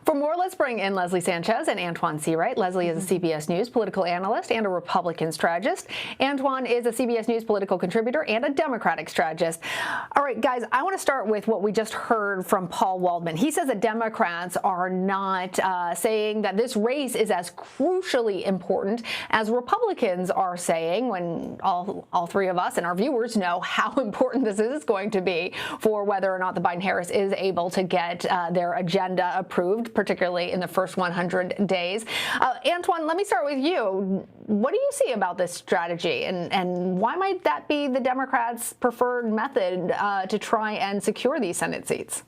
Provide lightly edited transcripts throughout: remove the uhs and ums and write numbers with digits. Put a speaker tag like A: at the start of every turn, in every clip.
A: For more, let's bring in Leslie Sanchez and Antjuan Seawright. Leslie is a CBS News political analyst and a Republican strategist. Antjuan is a CBS News political contributor and a Democratic strategist. All right, guys, I want to start with what we just heard from Paul Waldman. He says that Democrats are not saying that this race is as crucially important as Republicans are saying, when all three of us and our viewers know how important this is going to be for whether or not the Biden-Harris is able to get their agenda approved, particularly in the first 100 days. Antjuan, let me start with you. What do you see about this strategy, and why might that be the Democrats' preferred method to try and secure these Senate seats?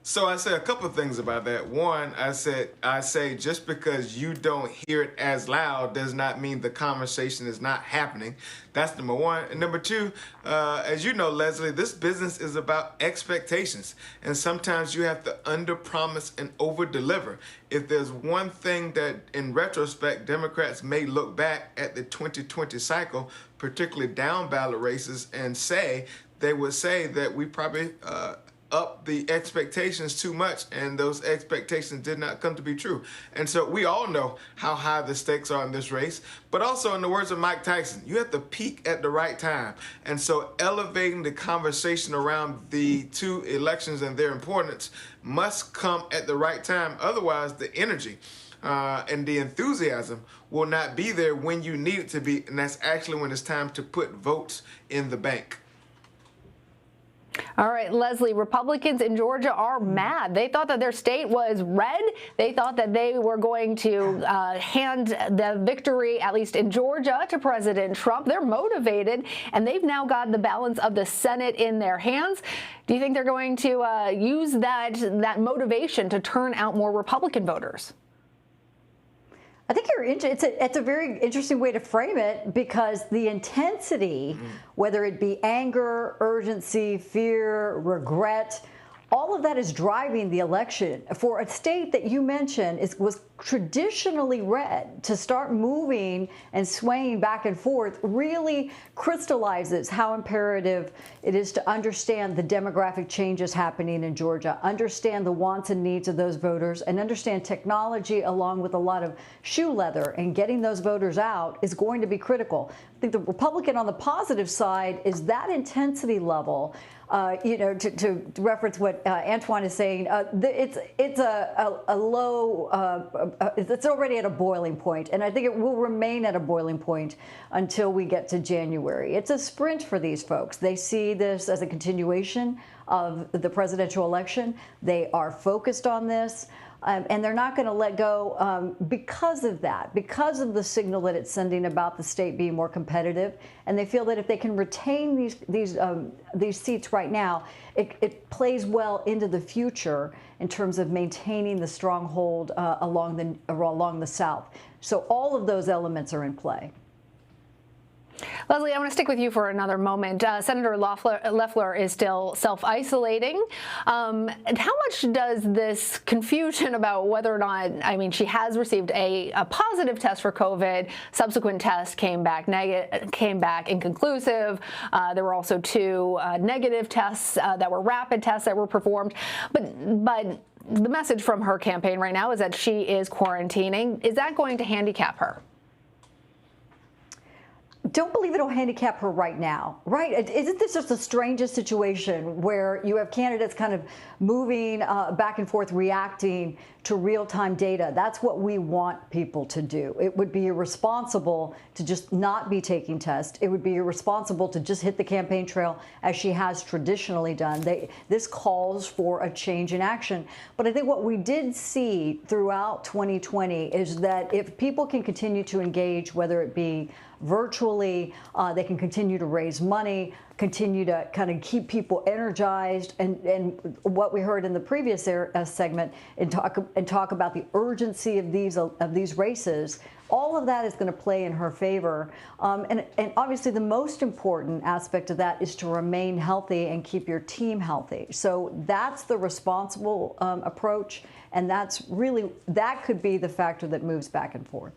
B: So I say a couple of things about that. One, I say just because you don't hear it as loud does not mean the conversation is not happening. That's number one. And number two, as you know, Leslie, this business is about expectations. And sometimes you have to under-promise and over-deliver. If there's one thing that, in retrospect, Democrats may look back at the 2020 cycle, particularly down ballot races, and they would say that we probably up the expectations too much, and those expectations did not come to be true. And so we all know how high the stakes are in this race, but also, in the words of Mike Tyson, you have to peak at the right time. And so elevating the conversation around the two elections and their importance must come at the right time. Otherwise, the energy and the enthusiasm will not be there when you need it to be, and that's actually when it's time to put votes in the bank.
A: All right, Leslie, Republicans in Georgia are mad. They thought that their state was red. They thought that they were going to hand the victory, at least in Georgia, to President Trump. They're motivated, and they've now got the balance of the Senate in their hands. Do you think they're going to use that motivation to turn out more Republican voters?
C: I think it's a very interesting way to frame it, because the intensity, whether it be anger, urgency, fear, regret, all of that is driving the election. For a state that you mentioned was traditionally red, to start moving and swaying back and forth really crystallizes how imperative it is to understand the demographic changes happening in Georgia, understand the wants and needs of those voters, and understand technology along with a lot of shoe leather, and getting those voters out is going to be critical. I think the Republican on the positive side is that intensity level. To reference what Antjuan is saying, it's a low, it's already at a boiling point, and I think it will remain at a boiling point until we get to January. It's a sprint for these folks. They see this as a continuation of the presidential election. They are focused on this. And they're not going to let go because of that, because of the signal that it's sending about the state being more competitive. And they feel that if they can retain these seats right now, it plays well into the future in terms of maintaining the stronghold along the South. So all of those elements are in play.
A: Leslie, I want to stick with you for another moment. Senator Loeffler is still self-isolating. How much does this confusion about whether or not, I mean, she has received a positive test for COVID, subsequent test came back inconclusive. There were also two negative tests that were rapid tests that were performed. But the message from her campaign right now is that she is quarantining. Is that going to handicap her?
C: Don't believe it'll handicap her right now, right? Isn't this just the strangest situation where you have candidates kind of moving back and forth, reacting to real-time data? That's what we want people to do. It would be irresponsible to just not be taking tests. It would be irresponsible to just hit the campaign trail as she has traditionally done. This calls for a change in action. But I think what we did see throughout 2020 is that if people can continue to engage, whether it be virtually, they can continue to raise money, continue to kind of keep people energized, and what we heard in the previous segment and talk about the urgency of these races. All of that is going to play in her favor, and obviously the most important aspect of that is to remain healthy and keep your team healthy. So that's the responsible approach, and that could be the factor that moves back and forth.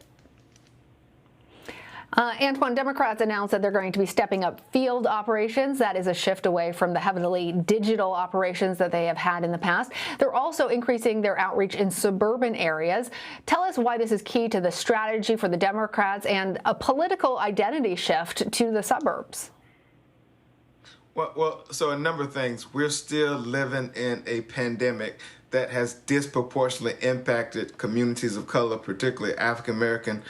A: Antjuan, Democrats announced that they're going to be stepping up field operations. That is a shift away from the heavily digital operations that they have had in the past. They're also increasing their outreach in suburban areas. Tell us why this is key to the strategy for the Democrats and a political identity shift to the suburbs.
B: Well, so a number of things. We're still living in a pandemic that has disproportionately impacted communities of color, particularly African-American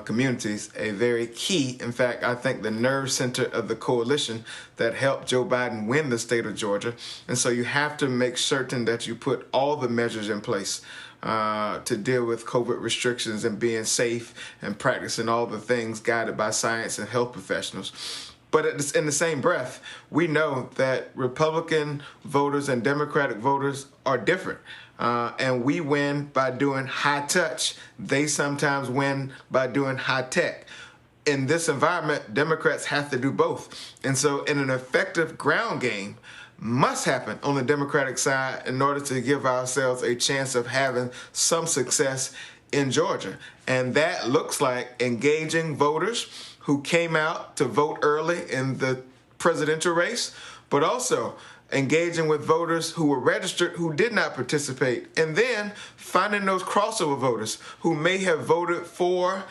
B: communities, a very key, in fact, I think the nerve center of the coalition that helped Joe Biden win the state of Georgia. And so you have to make certain that you put all the measures in place to deal with COVID restrictions and being safe and practicing all the things guided by science and health professionals. But in the same breath, we know that Republican voters and Democratic voters are different. And we win by doing high touch. They sometimes win by doing high tech. In this environment, Democrats have to do both. And so in an effective ground game must happen on the Democratic side in order to give ourselves a chance of having some success in Georgia. And that looks like engaging voters who came out to vote early in the presidential race, but also engaging with voters who were registered who did not participate, and then finding those crossover voters who may have voted for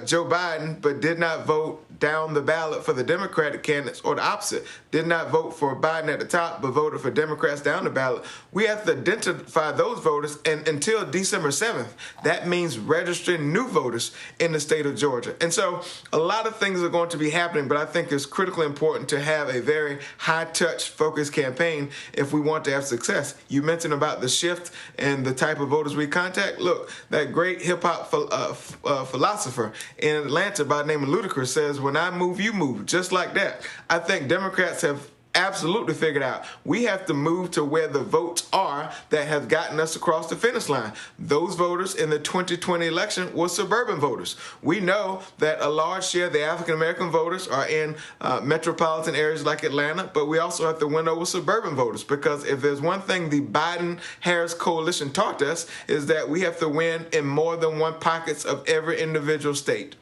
B: Joe Biden but did not vote down the ballot for the Democratic candidates, or the opposite, did not vote for Biden at the top but voted for Democrats down the ballot. We have to identify those voters, and until December 7th, that means registering new voters in the state of Georgia. And so a lot of things are going to be happening, but I think it's critically important to have a very high-touch focused campaign if we want to have success. You mentioned about the shift and the type of voters we contact. Look, that great hip-hop philosopher in Atlanta by the name of Ludacris says, "When I move, you move," just like that. I think Democrats have absolutely figured out we have to move to where the votes are that have gotten us across the finish line. Those voters in the 2020 election were suburban voters. We know that a large share of the African-American voters are in metropolitan areas like Atlanta, but we also have to win over suburban voters, because if there's one thing the Biden-Harris coalition taught us is that we have to win in more than one pockets of every individual state.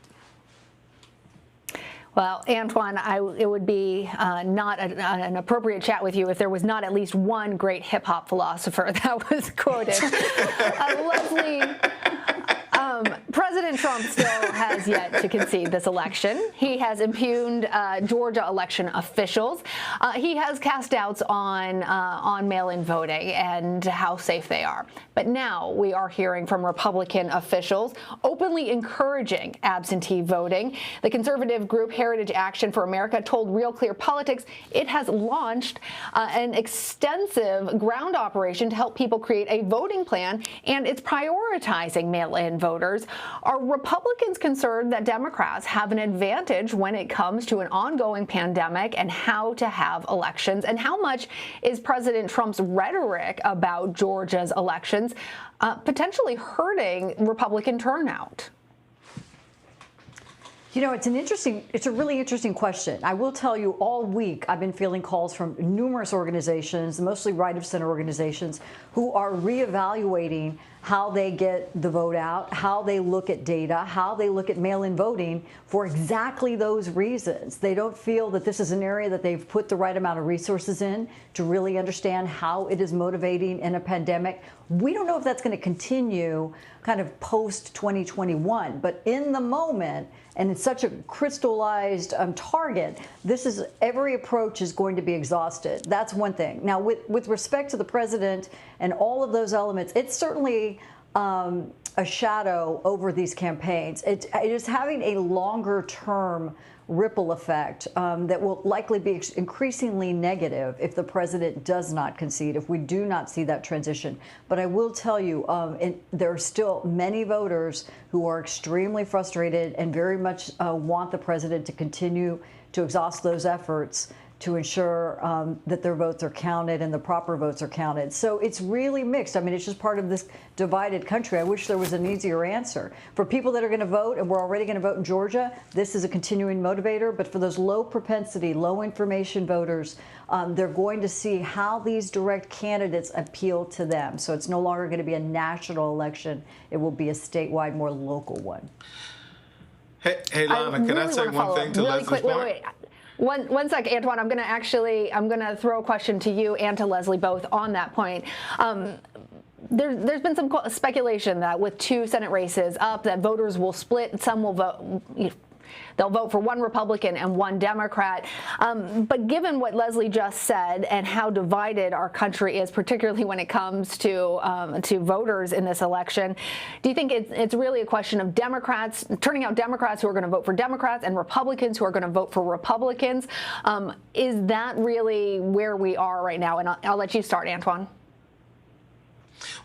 A: Well, Antjuan, it would be not an appropriate chat with you if there was not at least one great hip-hop philosopher that was quoted. Leslie, President Trump still has yet to concede this election. He has impugned Georgia election officials. He has cast doubts on mail-in voting and how safe they are. But now we are hearing from Republican officials openly encouraging absentee voting. The conservative group Heritage Action for America told Real Clear Politics it has launched an extensive ground operation to help people create a voting plan, and it's prioritizing mail-in voters. Are Republicans concerned that Democrats have an advantage when it comes to an ongoing pandemic and how to have elections? And how much is President Trump's rhetoric about Georgia's elections potentially hurting Republican turnout?
C: You know, it's a really interesting question. I will tell you, all week I've been fielding calls from numerous organizations, mostly right of center organizations, who are reevaluating how they get the vote out, how they look at data, how they look at mail-in voting for exactly those reasons. They don't feel that this is an area that they've put the right amount of resources in to really understand how it is motivating in a pandemic. We don't know if that's going to continue kind of post-2021, but in the moment, and it's such a crystallized target, every approach is going to be exhausted. That's one thing. Now, with respect to the president and all of those elements, it's certainly a shadow over these campaigns. It is having a longer term ripple effect that will likely be increasingly negative if the president does not concede, if we do not see that transition. But I will tell you, there are still many voters who are extremely frustrated and very much want the president to continue to exhaust those efforts to ensure that their votes are counted and the proper votes are counted. So it's really mixed. I mean, it's just part of this divided country. I wish there was an easier answer. For people that are going to vote, and we're already going to vote in Georgia, this is a continuing motivator. But for those low propensity, low information voters, they're going to see how these direct candidates appeal to them. So it's no longer going to be a national election. It will be a statewide, more local one.
B: Hey, Lana, can I say one thing to Leslie's point?
A: Wait. One sec, Antjuan. I'm going to throw a question to you and to Leslie both on that point. There's been some speculation that with 2 Senate races up, that voters will split. Some will vote. They'll vote for one Republican and one Democrat. But given what Leslie just said and how divided our country is, particularly when it comes to voters in this election, do you think it's really a question of Democrats turning out Democrats who are going to vote for Democrats and Republicans who are going to vote for Republicans? Is that really where we are right now? And I'll let you start, Antjuan.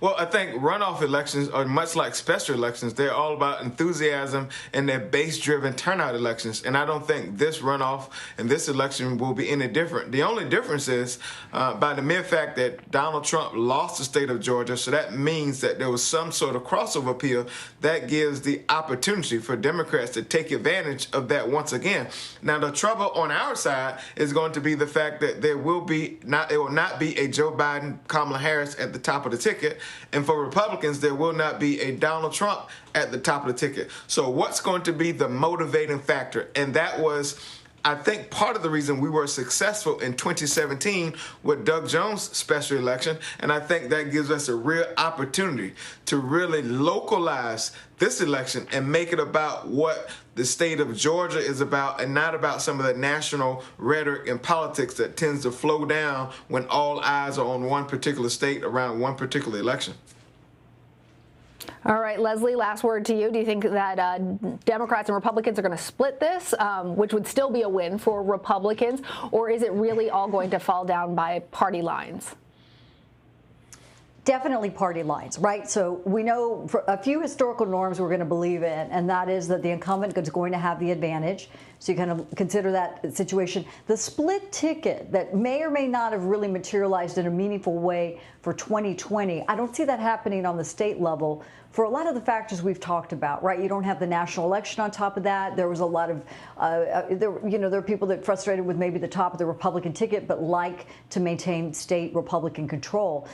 B: Well, I think runoff elections are much like special elections. They're all about enthusiasm, and they're base-driven turnout elections. And I don't think this runoff and this election will be any different. The only difference is by the mere fact that Donald Trump lost the state of Georgia, so that means that there was some sort of crossover appeal that gives the opportunity for Democrats to take advantage of that once again. Now, the trouble on our side is going to be the fact that there will not be a Joe Biden, Kamala Harris at the top of the ticket. And for Republicans, there will not be a Donald Trump at the top of the ticket. So what's going to be the motivating factor? And that was, I think, part of the reason we were successful in 2017 with Doug Jones' special election. And I think that gives us a real opportunity to really localize this election and make it about what the state of Georgia is about and not about some of the national rhetoric and politics that tends to flow down when all eyes are on one particular state around one particular election.
A: All right, Leslie, last word to you. Do you think that Democrats and Republicans are going to split this, which would still be a win for Republicans, or is it really all going to fall down by party lines?
C: Definitely party lines, right? So we know for a few historical norms we're going to believe in, and that is that the incumbent is going to have the advantage. So you kind of consider that situation. The split ticket that may or may not have really materialized in a meaningful way for 2020, I don't see that happening on the state level for a lot of the factors we've talked about, right? You don't have the national election on top of that. There was a lot of, there are people that are frustrated with maybe the top of the Republican ticket, but like to maintain state Republican control.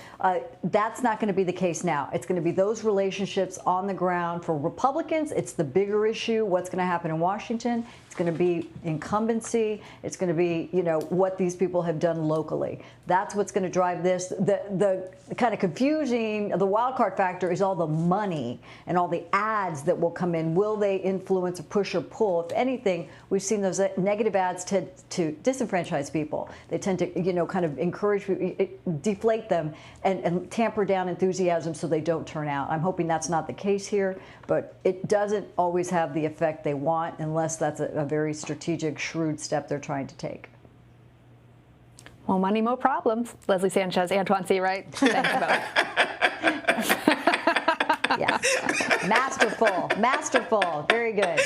C: That's not going to be the case now. It's going to be those relationships on the ground. For Republicans, it's the bigger issue, what's going to happen in Washington. It's going to be incumbency. It's going to be, what these people have done locally. That's what's going to drive this. The kind of confusing, the wild card factor is all the money and all the ads that will come in. Will they influence or push or pull? If anything, we've seen those negative ads tend to disenfranchise people. They tend to, kind of encourage, deflate them and tamper down enthusiasm so they don't turn out. I'm hoping that's not the case here, but it doesn't always have the effect they want unless that's a very strategic, shrewd step they're trying to take.
A: More money, more problems. Leslie Sanchez, Antjuan Seawright. Thank you both.
C: Yes. Masterful. Very good.